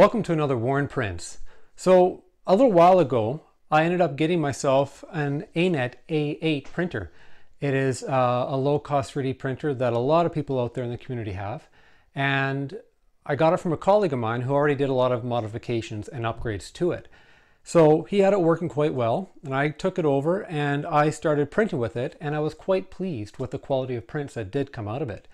Welcome to another Warren Prints. So a little while ago, I ended up getting myself an Anet A8 printer. It is a low-cost 3D printer that a lot of people out there in the community have. And I got it from a colleague of mine who already did a lot of modifications and upgrades to it. So he had it working quite well, and I took it over and I started printing with it, and I was quite pleased with the quality of prints that did come out of it.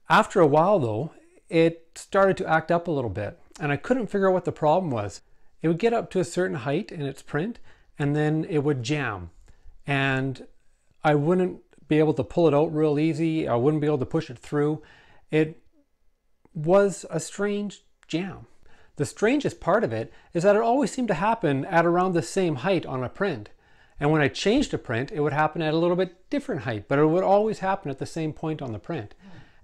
After a while though, it started to act up a little bit, and I couldn't figure out what the problem was. It would get up to a certain height in its print, and then it would jam, and I wouldn't be able to pull it out real easy. I wouldn't be able to push it through. It was a strange jam. The strangest part of it is that it always seemed to happen at around the same height on a print. And when I changed a print, it would happen at a little bit different height, but it would always happen at the same point on the print.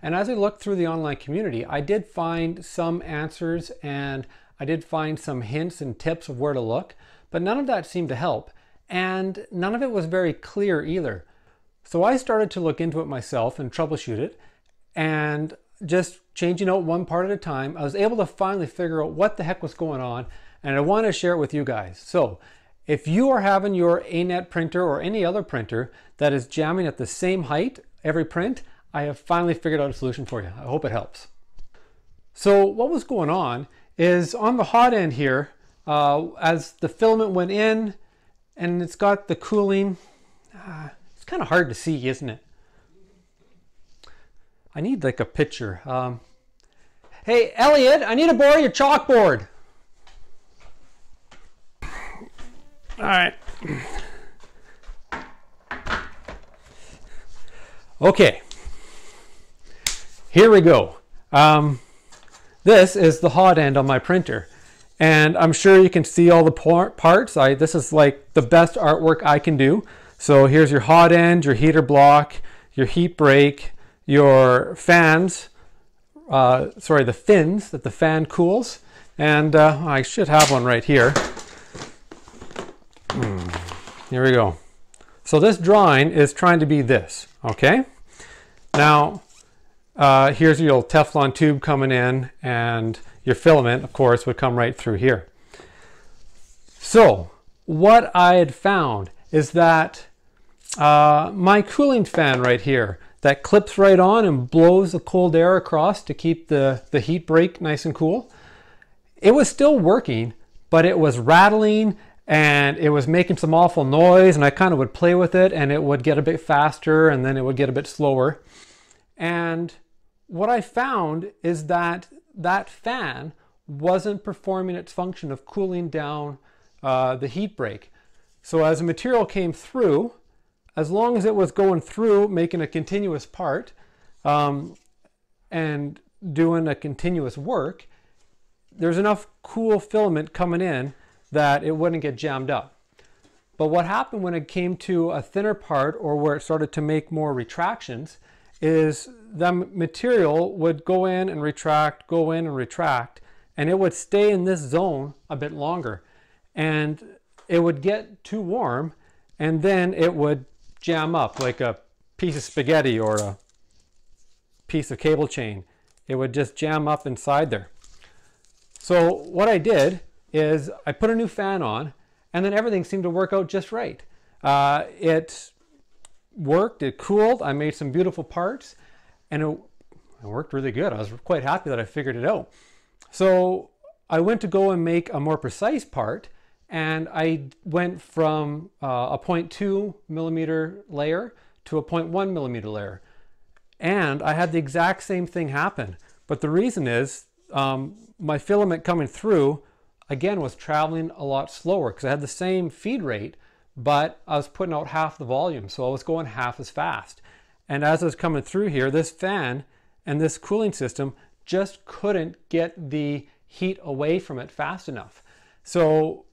And as I looked through the online community, I did find some answers and I did find some hints and tips of where to look, but none of that seemed to help. And none of it was very clear either. So I started to look into it myself and troubleshoot it, and just changing out one part at a time, I was able to finally figure out what the heck was going on, and I want to share it with you guys. So if you are having your Anet printer or any other printer that is jamming at the same height every print, I have finally figured out a solution for you. I hope it helps. So what was going on is on the hot end here, as the filament went in and it's got the cooling, it's kind of hard to see, isn't it? I need like a picture. Hey, Elliot, I need to borrow your chalkboard. All right. Okay. Here we go. This is the hot end on my printer, and I'm sure you can see all the parts. This is like the best artwork I can do. So here's your hot end, your heater block, your heat break, your fans, the fins that the fan cools, and I should have one right here. Here we go. So this drawing is trying to be this, okay? Now, here's your old Teflon tube coming in, and your filament, of course, would come right through here. So what I had found is that my cooling fan right here that clips right on and blows the cold air across to keep the heat break nice and cool, it was still working, but it was rattling and it was making some awful noise, and I kind of would play with it and it would get a bit faster and then it would get a bit slower. And what I found is that that fan wasn't performing its function of cooling down the heat break. So as the material came through, as long as it was going through making a continuous part and doing a continuous work, there's enough cool filament coming in that it wouldn't get jammed up. But what happened when it came to a thinner part, or where it started to make more retractions, is the material would go in and retract, go in and retract, and it would stay in this zone a bit longer. And it would get too warm, and then it would jam up like a piece of spaghetti or a piece of cable chain. It would just jam up inside there. So what I did is I put a new fan on, and then everything seemed to work out just right. It worked, it cooled, I made some beautiful parts, and it worked really good. I was quite happy that I figured it out. So I went to go and make a more precise part, and I went from a 0.2 millimeter layer to a 0.1 millimeter layer. And I had the exact same thing happen. But the reason is my filament coming through, again, was traveling a lot slower because I had the same feed rate, but I was putting out half the volume. So I was going half as fast. And as I was coming through here, this fan and this cooling system just couldn't get the heat away from it fast enough. So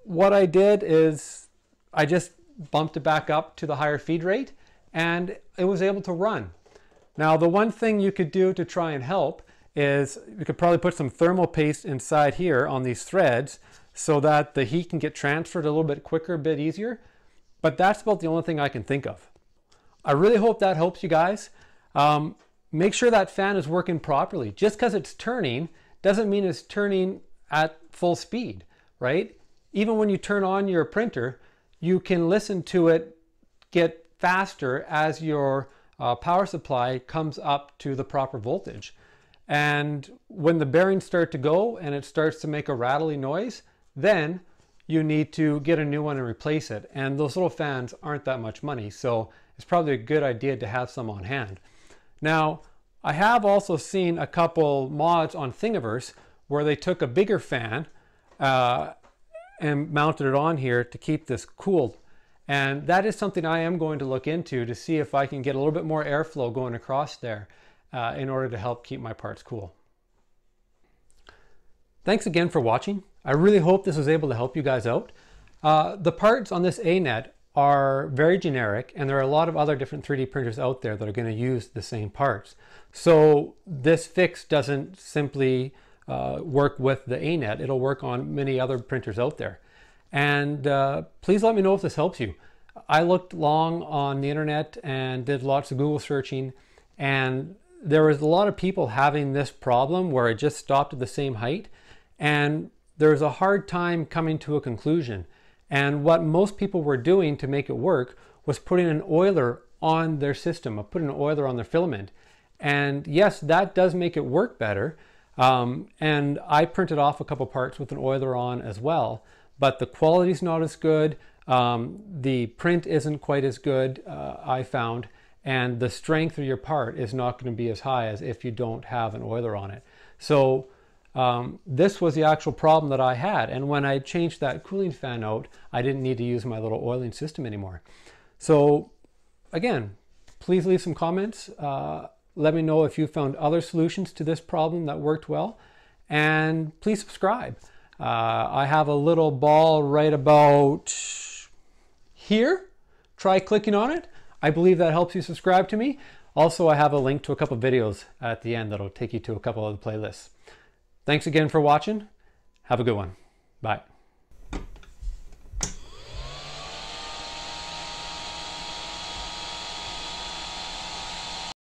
what I did is I just bumped it back up to the higher feed rate, and it was able to run. Now, the one thing you could do to try and help is you could probably put some thermal paste inside here on these threads so that the heat can get transferred a little bit quicker, a bit easier. But that's about the only thing I can think of. I really hope that helps you guys. Make sure that fan is working properly. Just because it's turning doesn't mean it's turning at full speed, right? Even when you turn on your printer, you can listen to it get faster as your power supply comes up to the proper voltage. And when the bearings start to go and it starts to make a rattly noise, then you need to get a new one and replace it. And those little fans aren't that much money, so it's probably a good idea to have some on hand. Now, I have also seen a couple mods on Thingiverse where they took a bigger fan and mounted it on here to keep this cooled. And that is something I am going to look into to see if I can get a little bit more airflow going across there in order to help keep my parts cool. Thanks again for watching. I really hope this was able to help you guys out. The parts on this Anet are very generic, and there are a lot of other different 3D printers out there that are going to use the same parts. So this fix doesn't simply work with the Anet, it'll work on many other printers out there. And please let me know if this helps you. I looked long on the internet and did lots of Google searching, and there was a lot of people having this problem where it just stopped at the same height, and there was a hard time coming to a conclusion. And what most people were doing to make it work was putting an oiler on their system, putting an oiler on their filament. And yes, that does make it work better. And I printed off a couple parts with an oiler on as well, but the quality's not as good. The print isn't quite as good, I found, and the strength of your part is not going to be as high as if you don't have an oiler on it. So this was the actual problem that I had, and when I changed that cooling fan out, I didn't need to use my little oiling system anymore. So again, please leave some comments. Let me know if you found other solutions to this problem that worked well, and please subscribe. I have a little ball right about here. Try clicking on it. I believe that helps you subscribe to me. Also, I have a link to a couple videos at the end that'll take you to a couple of the playlists. Thanks again for watching. Have a good one. Bye.